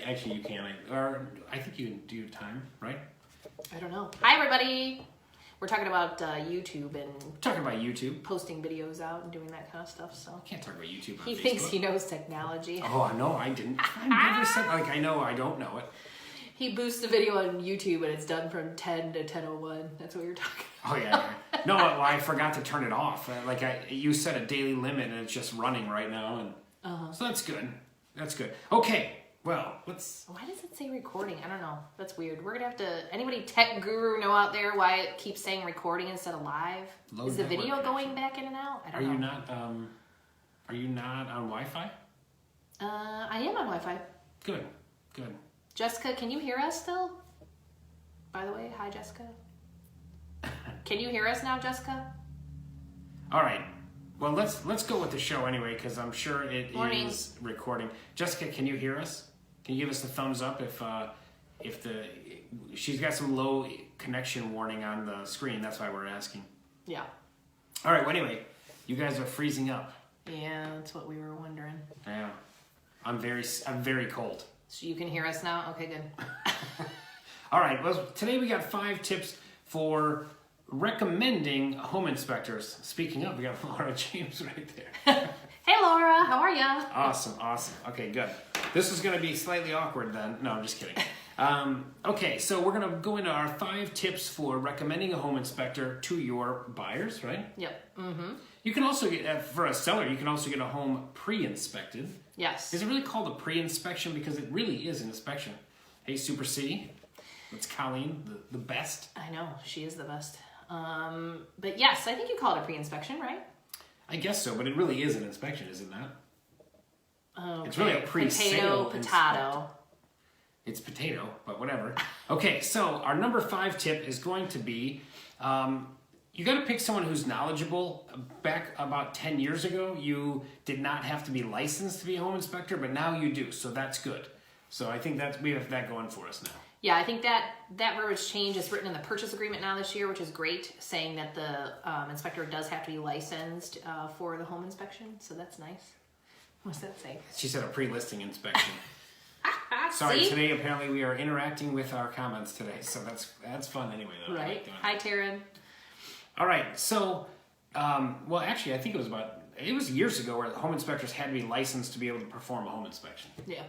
actually you can. Or I think you can do time, right? I don't know. Hi, everybody. We're talking about YouTube and posting videos out and doing that kind of stuff. So you can't talk about YouTube on He Facebook. thinks he knows technology. Oh, no, I didn't. I never said, I know I don't know it. He boosts the video on YouTube and it's done from 10 to 10:01. That's what you're talking about. Oh, yeah. No, well, I forgot to turn it off. You set a daily limit and it's just running right now. And so that's good. That's good. Okay. Well, let's... Why does it say recording? I don't know. That's weird. We're going to have to... Anybody tech guru know out there why it keeps saying recording instead of live? Is the video going back in and out? I don't know. Are you not on Wi-Fi? I am on Wi-Fi. Good. Jessica, can you hear us still? By the way, hi, Jessica. Can you hear us now, Jessica? All right. Well, let's go with the show anyway, because I'm sure it is recording. Jessica, can you hear us? Can you give us the thumbs up if she's got some low connection warning on the screen? That's why we're asking. Yeah. All right. Well, anyway, you guys are freezing up. Yeah, that's what we were wondering. Yeah. I'm very cold. So you can hear us now? Okay, good. All right. Well, today we got 5 tips for recommending home inspectors. Speaking of, we got Laura James right there. Hey, Laura. How are you? Awesome. Okay, good. This is going to be slightly awkward then. No, I'm just kidding. Okay, so we're going to go into our 5 tips for recommending a home inspector to your buyers, right? Yep. Mm-hmm. You can also get, for a seller, you can also get a home pre-inspected. Yes. Is it really called a pre-inspection? Because it really is an inspection. Hey, Super C. That's Colleen, the best. I know, she is the best. But yes, I think you call it a pre-inspection, right? I guess so, but it really is an inspection, is it not? Okay. It's really a pre-sale potato. It's potato, but whatever. Okay, so our number 5 tip is going to be, you got to pick someone who's knowledgeable. Back about 10 years ago, you did not have to be licensed to be a home inspector, but now you do, so that's good. So I think we have that going for us now. Yeah, I think that verbiage change is written in the purchase agreement now this year, which is great, saying that the inspector does have to be licensed for the home inspection. So that's nice. What's that say? She said a pre-listing inspection. Sorry, See? Today apparently we are interacting with our comments today, so that's fun anyway. Though. Right. Like Hi, Taryn. All right, so well, actually, I think it was years ago where home inspectors had to be licensed to be able to perform a home inspection. Yeah.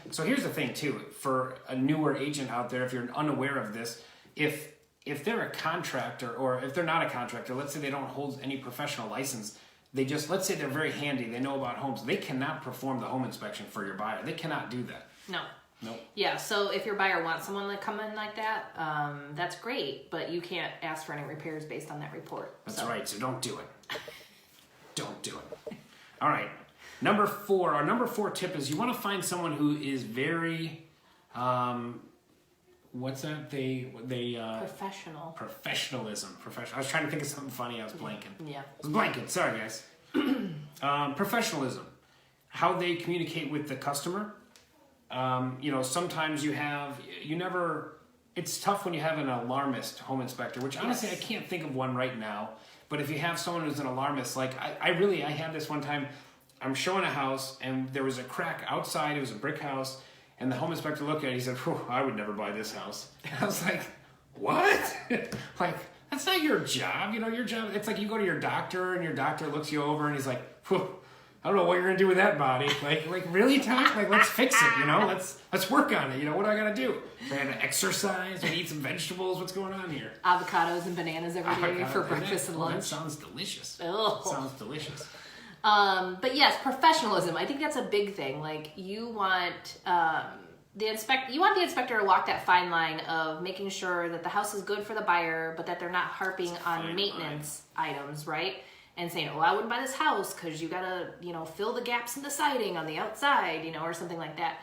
So here's the thing too, for a newer agent out there, if you're unaware of this, if they're a contractor or if they're not a contractor, let's say they don't hold any professional license, let's say they're very handy, they know about homes, they cannot perform the home inspection for your buyer. They cannot do that. No. Nope. Yeah, so if your buyer wants someone to come in like that, that's great, but you can't ask for any repairs based on that report. That's right, so don't do it. Don't do it. All right. Our number 4 tip is you want to find someone who is very, what's that? Professional. Professionalism. I was trying to think of something funny. I was blanking. Yeah. I was blanking. Sorry, guys. Professionalism. How they communicate with the customer. Sometimes it's tough when you have an alarmist home inspector, which honestly I can't think of one right now. But if you have someone who's an alarmist, like I had this one time. I'm showing a house and there was a crack outside. It was a brick house. And the home inspector looked at it. He said, I would never buy this house. And I was like, what? Like, that's not your job. Your job, it's like you go to your doctor and your doctor looks you over and he's like, I don't know what you're going to do with that body. Like really, Tom? Like, let's fix it, Let's work on it. What do I got to do? Do I have to exercise? Do I eat some vegetables? What's going on here? Avocados and bananas every day for breakfast and lunch. That sounds delicious. Oh. Sounds delicious. But yes, professionalism. I think that's a big thing. Like you want the inspector to walk that fine line of making sure that the house is good for the buyer, but that they're not harping on maintenance items, right? And saying, I wouldn't buy this house because you gotta, fill the gaps in the siding on the outside, or something like that.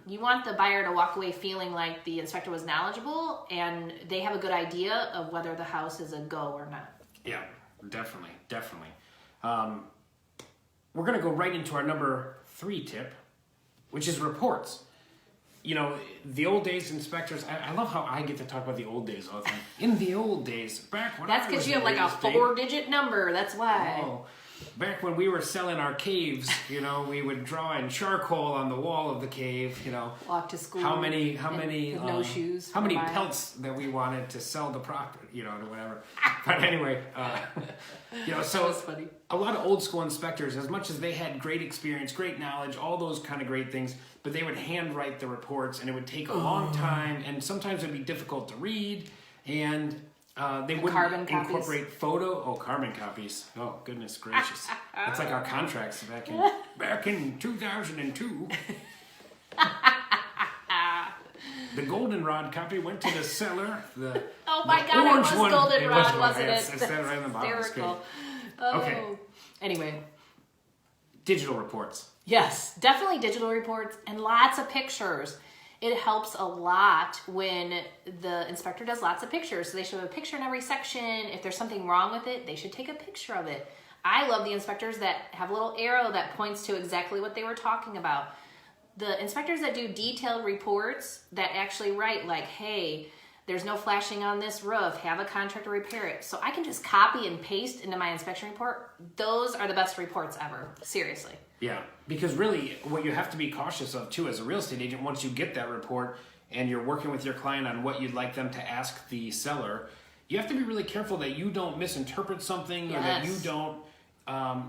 You want the buyer to walk away feeling like the inspector was knowledgeable and they have a good idea of whether the house is a go or not. Yeah, definitely. We're going to go right into our number 3 tip, which is reports. The old days inspectors, I love how I get to talk about the old days all the time. In the old days, back when That's because you have like a 4-digit number, that's why. Oh. back when we were selling our caves, you know, we would draw in charcoal on the wall of the cave, you know. Walk to school. How many with no shoes. How many pelts that we wanted to sell the property, you know, or whatever. But anyway, you know, so funny. A lot of old school inspectors, as much as they had great experience, great knowledge, all those kind of great things, but they would handwrite the reports, and it would take a long time, and sometimes it would be difficult to read, and they wouldn't incorporate carbon copies. Oh, goodness gracious. That's like our contracts back in 2002. The goldenrod copy went to the seller. Oh my God, it was goldenrod, wasn't it? It's right on the bottom of the screen. Oh. Okay. Anyway. Digital reports. Yes, definitely digital reports and lots of pictures. It helps a lot when the inspector does lots of pictures. So they should have a picture in every section. If there's something wrong with it, they should take a picture of it. I love the inspectors that have a little arrow that points to exactly what they were talking about. The inspectors that do detailed reports that actually write like, hey, there's no flashing on this roof, have a contractor repair it. So I can just copy and paste into my inspection report. Those are the best reports ever, seriously. Yeah, because really what you have to be cautious of too as a real estate agent, once you get that report and you're working with your client on what you'd like them to ask the seller, you have to be really careful that you don't misinterpret something or that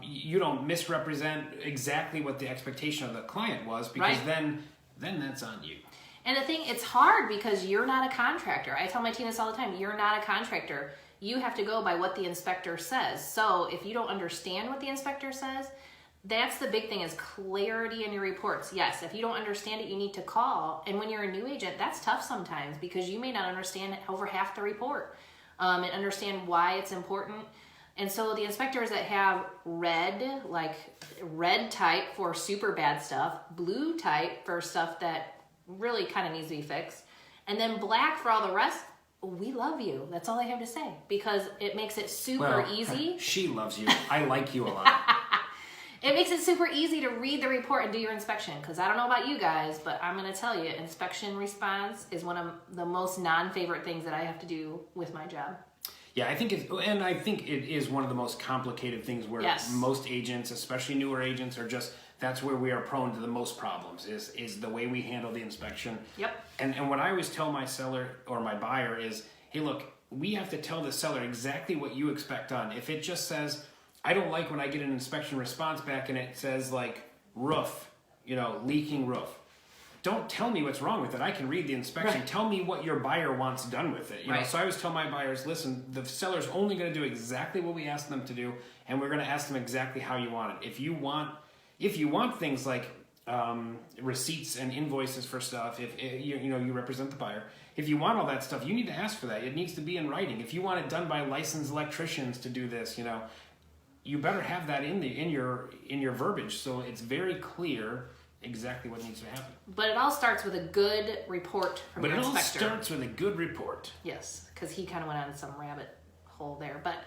you don't misrepresent exactly what the expectation of the client was, because then that's on you. And the thing, it's hard because you're not a contractor. I tell my team this all the time. You're not a contractor. You have to go by what the inspector says. So if you don't understand what the inspector says, that's the big thing, is clarity in your reports. Yes, if you don't understand it, you need to call. And when you're a new agent, that's tough sometimes because you may not understand over half the report and understand why it's important. And so the inspectors that have red, like red type for super bad stuff, blue type for stuff that really kind of needs to be fixed, and then black for all the rest, we love you. That's all I have to say, because it makes it super easy. She loves you. I like you a lot. It makes it super easy to read the report and do your inspection, because I don't know about you guys, but I'm going to tell you, inspection response is one of the most non-favorite things that I have to do with my job. Yeah, I think it is one of the most complicated things where most agents, especially newer agents, are just, that's where we are prone to the most problems, is the way we handle the inspection. Yep. And what I always tell my seller or my buyer is, hey, look, we have to tell the seller exactly what you expect on. If it just says, I don't like when I get an inspection response back and it says like roof, leaking roof. Don't tell me what's wrong with it. I can read the inspection. Right. Tell me what your buyer wants done with it. You know? So I always tell my buyers, listen, the seller's only going to do exactly what we ask them to do, and we're going to ask them exactly how you want it. If you want things like receipts and invoices for stuff, if you represent the buyer, if you want all that stuff, you need to ask for that. It needs to be in writing. If you want it done by licensed electricians to do this, you better have that in your verbiage, so it's very clear exactly what needs to happen. But it all starts with a good report from your inspector. But it all starts with a good report. Yes, because he kind of went on some rabbit hole there. But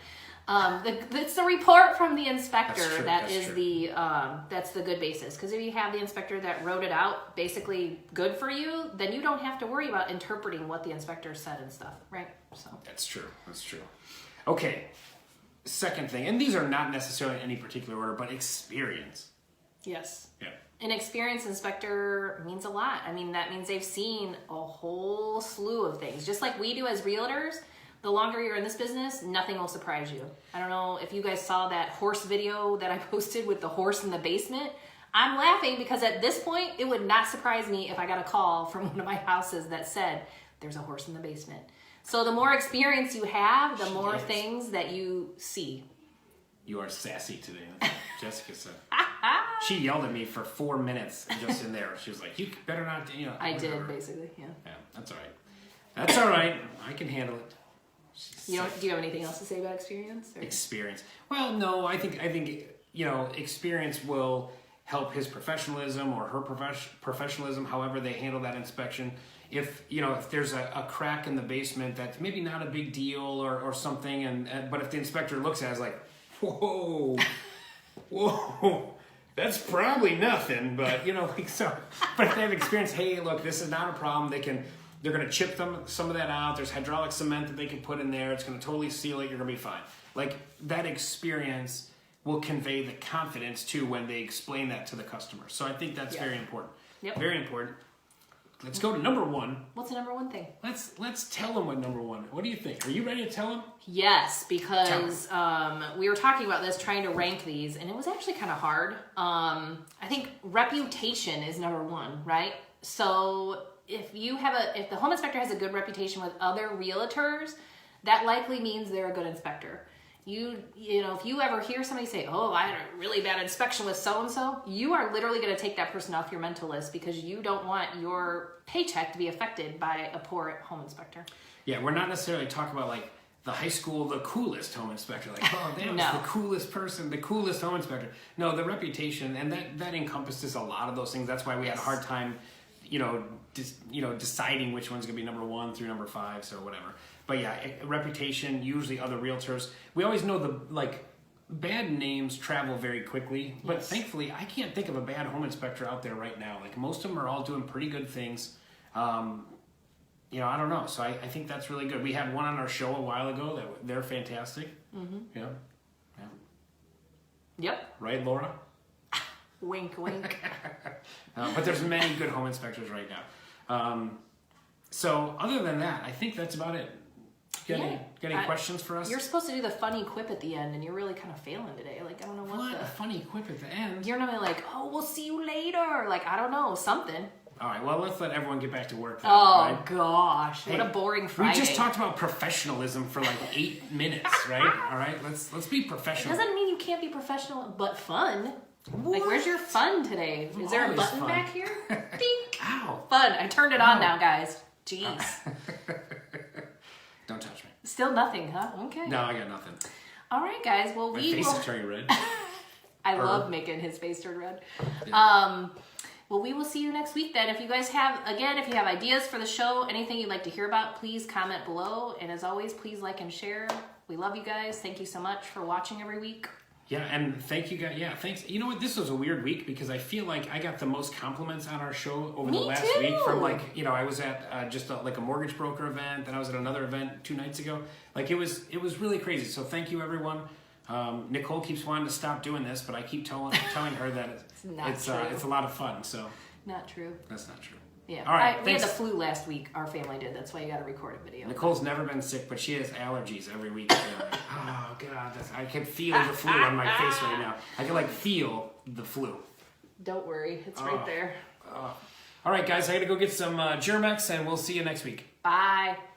it's the report from the inspector that's the good basis. Because if you have the inspector that wrote it out, basically good for you, then you don't have to worry about interpreting what the inspector said and stuff, right? So That's true. Okay, second thing, and these are not necessarily in any particular order, but experience. Yes. Yeah. An experienced inspector means a lot. I mean, that means they've seen a whole slew of things. Just like we do as realtors, the longer you're in this business, nothing will surprise you. I don't know if you guys saw that horse video that I posted with the horse in the basement. I'm laughing because at this point, it would not surprise me if I got a call from one of my houses that said, there's a horse in the basement. So the more experience you have, the more things that you see. You are sassy today, Jessica said. She yelled at me for 4 minutes just in there. She was like, you better not, I did, basically, yeah. Yeah, that's all right. That's all right. I can handle it. Do you have anything else to say about experience? Or? Experience. Well, no, I think experience will help his professionalism or her professionalism, however they handle that inspection. If there's a crack in the basement that's maybe not a big deal or something, but if the inspector looks at it, it's like, whoa, that's probably nothing, but so. But if they have experience, hey, look, this is not a problem. They're going to chip some of that out. There's hydraulic cement that they can put in there. It's going to totally seal it. You're going to be fine. Like that experience will convey the confidence too when they explain that to the customer. So I think that's very important. Yep. Very important. Let's go to number one. What's the number one thing? Let's tell them what number one. What do you think? Are you ready to tell them? Yes, because we were talking about this, trying to rank these, and it was actually kind of hard. I think reputation is number one, right? So if the home inspector has a good reputation with other realtors, that likely means they're a good inspector. You know, if you ever hear somebody say, "Oh, I had a really bad inspection with so-and-so," you are literally going to take that person off your mental list because you don't want your paycheck to be affected by a poor home inspector. Yeah, we're not necessarily talking about like the high school, the coolest home inspector. Like, oh, that was the coolest person, the coolest home inspector. No, the reputation, and that encompasses a lot of those things. That's why we had a hard time, deciding which one's going to be number 1 through number 5, so whatever. But yeah, reputation, usually other realtors. We always know bad names travel very quickly, but thankfully I can't think of a bad home inspector out there right now. Like most of them are all doing pretty good things. I don't know. So I think that's really good. We had one on our show a while ago that they're fantastic. Mm-hmm. Yeah. Yep. Right, Laura? Wink, wink. But there's many good home inspectors right now. So other than that, I think that's about it. Got any questions for us? You're supposed to do the funny quip at the end, and you're really kind of failing today. Like, I don't know what a funny quip at the end. You're not like, "Oh, we'll see you later." Like, I don't know, something. All right, well, let's let everyone get back to work then, Oh, right? Gosh. Hey, what a boring Friday. We just talked about professionalism for like 8 minutes, right? All right, let's be professional. It doesn't mean you can't be professional, but fun. What? Like, where's your fun today? Is there a button fun. back here? Dink. Ow. Fun. I turned it on now, guys. Jeez. Don't touch me. Still nothing, huh? Okay. No, I got nothing. All right, guys. Well, My face is turning red. I love making his face turn red. Yeah. Well, we will see you next week then. If you guys have ideas for the show, anything you'd like to hear about, please comment below. And as always, please like and share. We love you guys. Thank you so much for watching every week. Yeah, and thank you guys. Yeah, thanks. You know what? This was a weird week because I feel like I got the most compliments on our show over the last week from I was at just a mortgage broker event, then I was at another event 2 nights ago. Like it was really crazy. So thank you, everyone. Nicole keeps wanting to stop doing this, but I keep telling her that it's a lot of fun. So not true. That's not true. Yeah. All right. We had the flu last week. Our family did. That's why you got to record a video. Nicole's never been sick, but she has allergies every week. Oh God, I can feel the flu on my face right now. I can feel the flu. Don't worry, it's right there. All right, guys, I got to go get some Germex, and we'll see you next week. Bye.